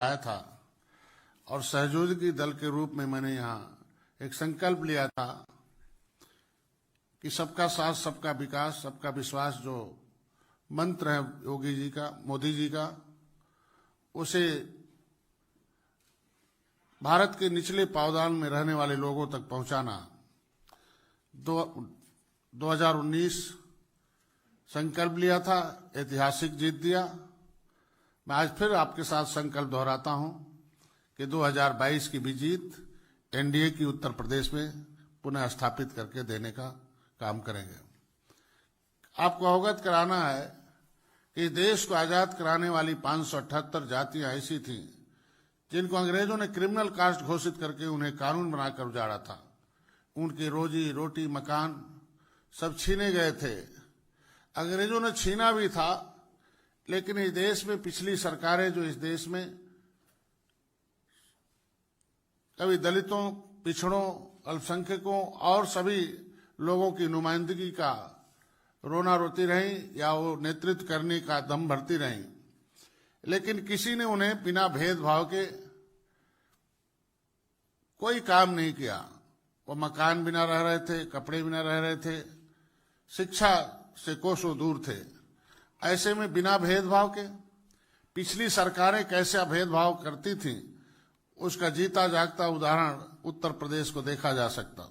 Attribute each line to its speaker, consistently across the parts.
Speaker 1: आया था और सहयोगी दल के रूप में मैंने यहाँ एक संकल्प लिया था कि सबका साथ सबका विकास सबका विश्वास जो मंत्र है योगी जी का, मोदी जी का, उसे भारत के निचले पावदान में रहने वाले लोगों तक पहुंचाना। 2019 संकल्प लिया था, ऐतिहासिक जीत दिया। मैं आज फिर आपके साथ संकल्प दोहराता हूं कि 2022 की भी जीत एनडीए की उत्तर प्रदेश में पुनः स्थापित करके देने का काम करेंगे। आपको अवगत कराना है कि देश को आजाद कराने वाली 578 जातियां ऐसी थीं जिनको अंग्रेजों ने क्रिमिनल कास्ट घोषित करके उन्हें कानून बनाकर उजाड़ा था। उनकी रोजी रोटी मकान सब छीने गए थे। अंग्रेजों ने छीना भी था, लेकिन इस देश में पिछली सरकारें जो इस देश में कभी दलितों, पिछड़ों, अल्पसंख्यकों और सभी लोगों की नुमाइंदगी का रोना रोती रहीं या वो नेतृत्व करने का दम भरती रहीं, लेकिन किसी ने उन्हें बिना भेदभाव के कोई काम नहीं किया। वो मकान बिना रह रहे थे, कपड़े बिना रह रहे थे, शिक्षा से कोसों दूर थे। ऐसे में बिना भेदभाव के पिछली सरकारें कैसा भेदभाव करती थीं, उसका जीता जागता उदाहरण उत्तर प्रदेश को देखा जा सकता।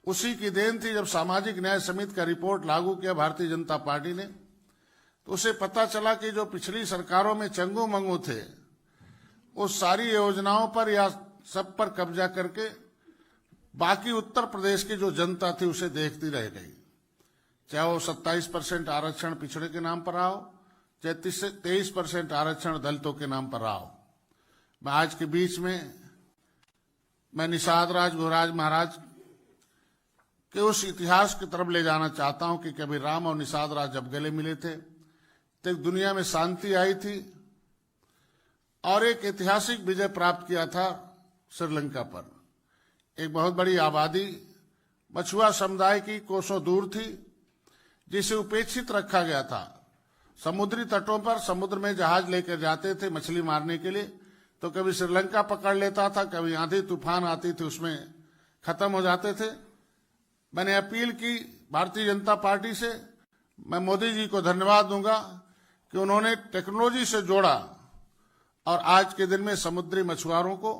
Speaker 1: उसी की देन थी जब सामाजिक न्याय समिति का रिपोर्ट लागू किया भारतीय जनता पार्टी ने, तो उसे पता चला कि जो पिछली सरकारों में चंगू मंगू थे, उस सारी योजनाओं पर या सब पर कब्जा करके बाकी उत्तर प्रदेश की जो जनता थी उसे देखती रह गई। चाहे वो 27% आरक्षण पिछड़े के नाम पर रहा हो, चाहे 23% आरक्षण दलितों के नाम पर रहा हो। मैं आज के बीच में मैं निषाद राज गुरुराज महाराज के उस इतिहास की तरफ ले जाना चाहता हूं कि कभी राम और निषाद राज जब गले मिले थे तो दुनिया में शांति आई थी और एक ऐतिहासिक विजय प्राप्त किया था श्रीलंका पर। एक बहुत बड़ी आबादी मछुआ समुदाय की कोसों दूर थी, जिसे उपेक्षित रखा गया था। समुद्री तटों पर समुद्र में जहाज लेकर जाते थे मछली मारने के लिए, तो कभी श्रीलंका पकड़ लेता था, कभी आंधी तूफान आती थी उसमें खत्म हो जाते थे। मैंने अपील की भारतीय जनता पार्टी से, मैं मोदी जी को धन्यवाद दूंगा कि उन्होंने टेक्नोलॉजी से जोड़ा और आज के दिन में समुद्री मछुआरों को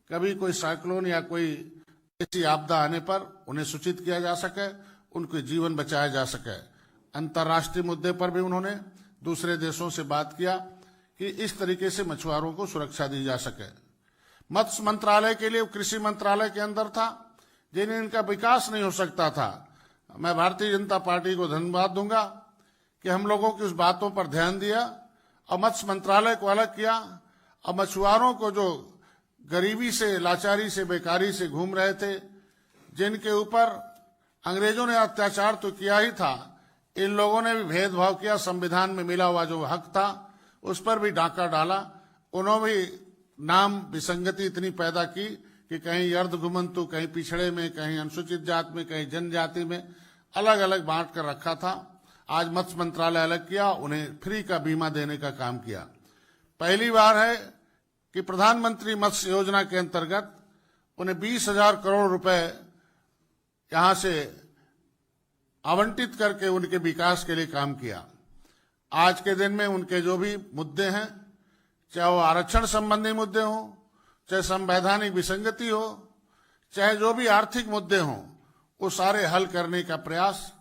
Speaker 1: कभी कोई साइक्लोन या कोई ऐसी आपदा आने पर उन्हें सूचित किया जा सके, उनके जीवन बचाया जा सके। अंतर्राष्ट्रीय मुद्दे पर भी उन्होंने दूसरे देशों से बात किया कि इस तरीके से मछुआरों को सुरक्षा दी जा सके। मत्स्य मंत्रालय के लिए कृषि मंत्रालय के अंदर था, जिन्हें इनका विकास नहीं हो सकता था। मैं भारतीय जनता पार्टी को धन्यवाद दूंगा कि हम लोगों की उस बातों पर ध्यान दिया और मत्स्य मंत्रालय को अलग किया और मछुआरों को जो गरीबी से, लाचारी से, बेकारी से घूम रहे थे, जिनके ऊपर अंग्रेजों ने अत्याचार तो किया ही था, इन लोगों ने भी भेदभाव किया। संविधान में मिला हुआ जो हक था उस पर भी डाका डाला। उन्होंने भी नाम विसंगति इतनी पैदा की कि कहीं अर्धघुमंतु, कहीं पिछड़े में, कहीं अनुसूचित जाति में, कहीं जनजाति में अलग अलग बांट कर रखा था। आज मत्स्य मंत्रालय अलग किया, उन्हें फ्री का बीमा देने का काम किया। पहली बार है कि प्रधानमंत्री मत्स्य योजना के अंतर्गत उन्हें 20,000 करोड़ रुपए यहां से आवंटित करके उनके विकास के लिए काम किया। आज के दिन में उनके जो भी मुद्दे हैं, चाहे वो आरक्षण संबंधी मुद्दे हों, चाहे संवैधानिक विसंगति हो, चाहे जो भी आर्थिक मुद्दे हों, वो सारे हल करने का प्रयास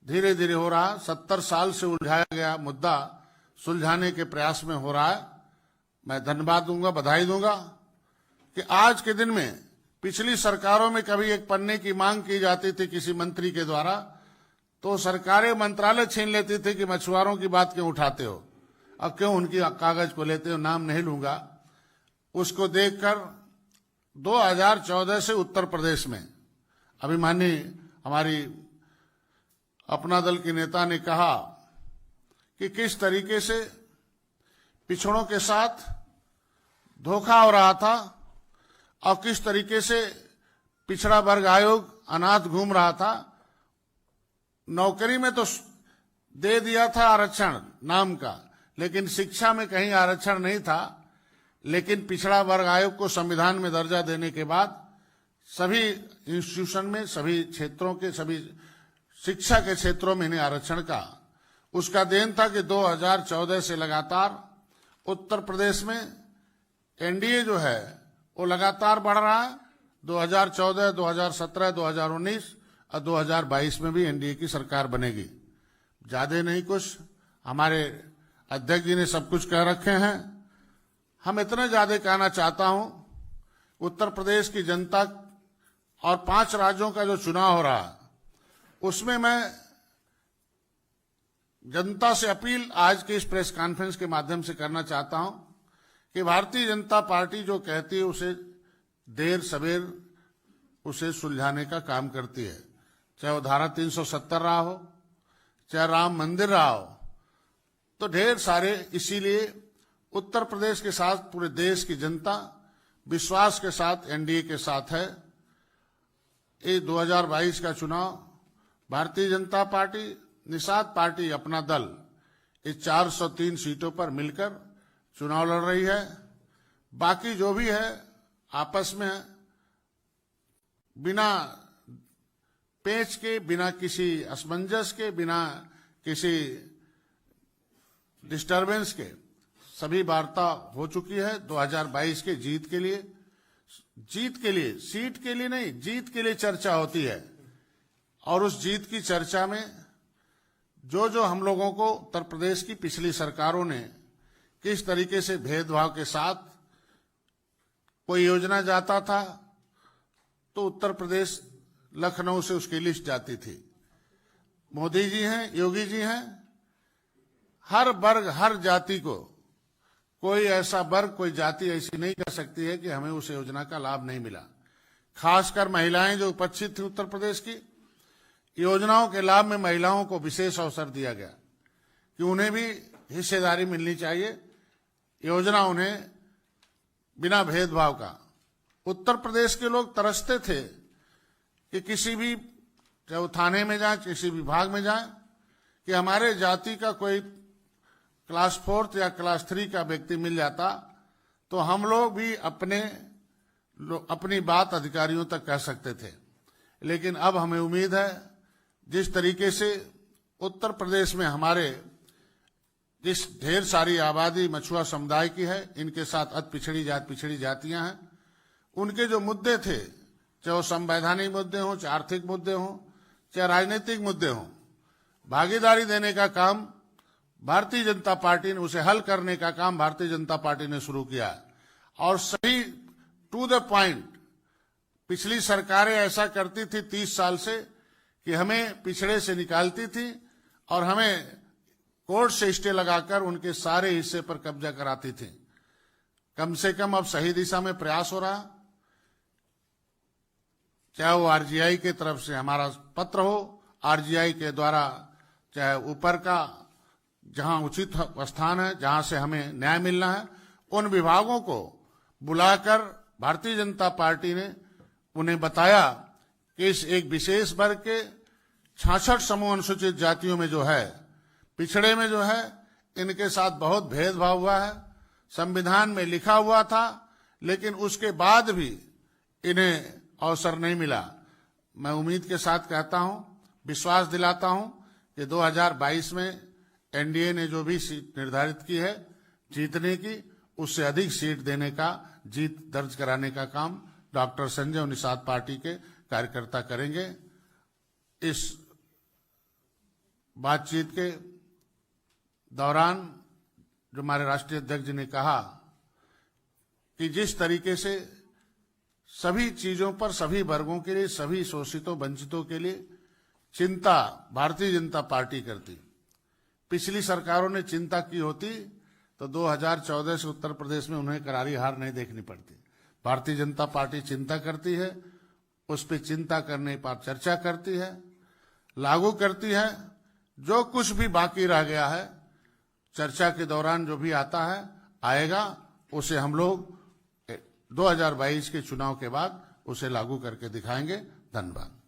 Speaker 1: धीरे धीरे हो रहा है। 70 साल से उलझाया गया मुद्दा सुलझाने के प्रयास में हो रहा है। मैं धन्यवाद दूंगा, बधाई दूंगा कि आज के दिन में पिछली सरकारों में कभी एक पन्ने की मांग की जाती थी किसी मंत्री के द्वारा, तो सरकारें मंत्रालय छीन लेती थी कि मछुआरों की बात क्यों उठाते हो, अब क्यों उनकी कागज को लेते हो, नाम नहीं लूंगा। उसको देखकर 2014 से उत्तर प्रदेश में अभिमानी हमारी अपना दल के नेता ने कहा कि किस तरीके से पिछड़ों के साथ धोखा हो रहा था और किस तरीके से पिछड़ा वर्ग आयोग अनाथ घूम रहा था। नौकरी में तो दे दिया था आरक्षण नाम का, लेकिन शिक्षा में कहीं आरक्षण नहीं था। लेकिन पिछड़ा वर्ग आयोग को संविधान में दर्जा देने के बाद सभी इंस्टीट्यूशन में, सभी क्षेत्रों के, सभी शिक्षा के क्षेत्रों में इन्हें आरक्षण का उसका देन था कि 2014 से लगातार उत्तर प्रदेश में एनडीए जो है वो लगातार बढ़ रहा है। 2014, 2017, 2019 और 2022 में भी एनडीए की सरकार बनेगी। ज्यादा नहीं कुछ, हमारे अध्यक्ष जी ने सब कुछ कह रखे हैं। हम इतने ज्यादा कहना चाहता हूं, उत्तर प्रदेश की जनता और 5 राज्यों का जो चुनाव हो रहा है उसमें मैं जनता से अपील आज के इस प्रेस कॉन्फ्रेंस के माध्यम से करना चाहता हूं कि भारतीय जनता पार्टी जो कहती है उसे देर सवेर उसे सुलझाने का काम करती है। चाहे वो धारा 370 रहा हो, चाहे राम मंदिर रहा हो, तो ढेर सारे, इसीलिए उत्तर प्रदेश के साथ पूरे देश की जनता विश्वास के साथ एनडीए के साथ है। ये 2022 का चुनाव भारतीय जनता पार्टी, निषाद पार्टी, अपना दल इस 403 सीटों पर मिलकर चुनाव लड़ रही है। बाकी जो भी है आपस में बिना पेच के, बिना किसी असमंजस के, बिना किसी डिस्टरबेंस के सभी वार्ता हो चुकी है। 2022 के जीत के लिए, सीट के लिए नहीं, जीत के लिए चर्चा होती है। और उस जीत की चर्चा में जो हम लोगों को उत्तर प्रदेश की पिछली सरकारों ने किस तरीके से भेदभाव के साथ कोई योजना जाता था तो उत्तर प्रदेश लखनऊ से उसकी लिस्ट जाती थी। मोदी जी हैं, योगी जी हैं, हर वर्ग, हर जाति को, कोई ऐसा वर्ग, कोई जाति ऐसी नहीं कह सकती है कि हमें उस योजना का लाभ नहीं मिला। खासकर महिलाएं जो उपस्थित थी उत्तर प्रदेश की, योजनाओं के लाभ में महिलाओं को विशेष अवसर दिया गया कि उन्हें भी हिस्सेदारी मिलनी चाहिए। योजना उन्हें बिना भेदभाव का, उत्तर प्रदेश के लोग तरसते थे कि किसी भी, चाहे वो थाने में जाए, किसी विभाग में जाए, कि हमारे जाति का कोई क्लास 4 या क्लास 3 का व्यक्ति मिल जाता तो हम लोग भी अपनी बात अधिकारियों तक कह सकते थे। लेकिन अब हमें उम्मीद है, जिस तरीके से उत्तर प्रदेश में हमारे जिस ढेर सारी आबादी मछुआ समुदाय की है, इनके साथ अति पिछड़ी जातियां हैं, उनके जो मुद्दे थे, चाहे वो संवैधानिक मुद्दे हों, चाहे आर्थिक मुद्दे हों, चाहे राजनीतिक मुद्दे हों, भागीदारी देने का काम भारतीय जनता पार्टी ने, उसे हल करने का काम भारतीय जनता पार्टी ने शुरू किया। और सही टू द पॉइंट, पिछली सरकारें ऐसा करती थी 30 साल से कि हमें पिछड़े से निकालती थी और हमें कोर्ट से स्टे लगाकर उनके सारे हिस्से पर कब्जा कराती थी। कम से कम अब सही दिशा में प्रयास हो रहा, चाहे वो आरजीआई के तरफ से हमारा पत्र हो, आरजीआई के द्वारा, चाहे ऊपर का जहां उचित स्थान है, जहां से हमें न्याय मिलना है, उन विभागों को बुलाकर भारतीय जनता पार्टी ने उन्हें बताया कि इस एक विशेष वर्ग के 66 समूह अनुसूचित जातियों में जो है, पिछड़े में जो है, इनके साथ बहुत भेदभाव हुआ है। संविधान में लिखा हुआ था, लेकिन उसके बाद भी इन्हें अवसर नहीं मिला। मैं उम्मीद के साथ कहता हूं, विश्वास दिलाता हूं कि 2022 में एनडीए ने जो भी सीट निर्धारित की है जीतने की, उससे अधिक सीट देने का, जीत दर्ज कराने का काम डॉक्टर संजय और निषाद पार्टी के कार्यकर्ता करेंगे। इस बातचीत के दौरान जो हमारे राष्ट्रीय अध्यक्ष जी ने कहा कि जिस तरीके से सभी चीजों पर, सभी वर्गों के लिए, सभी शोषितों वंचितों के लिए चिंता भारतीय जनता पार्टी करती, पिछली सरकारों ने चिंता की होती तो 2014 से उत्तर प्रदेश में उन्हें करारी हार नहीं देखनी पड़ती। भारतीय जनता पार्टी चिंता करती है, उस पर चिंता करने पर चर्चा करती है, लागू करती है। जो कुछ भी बाकी रह गया है, चर्चा के दौरान जो भी आता है, आएगा, उसे हम लोग 2022 के चुनाव के बाद उसे लागू करके दिखाएंगे। धन्यवाद।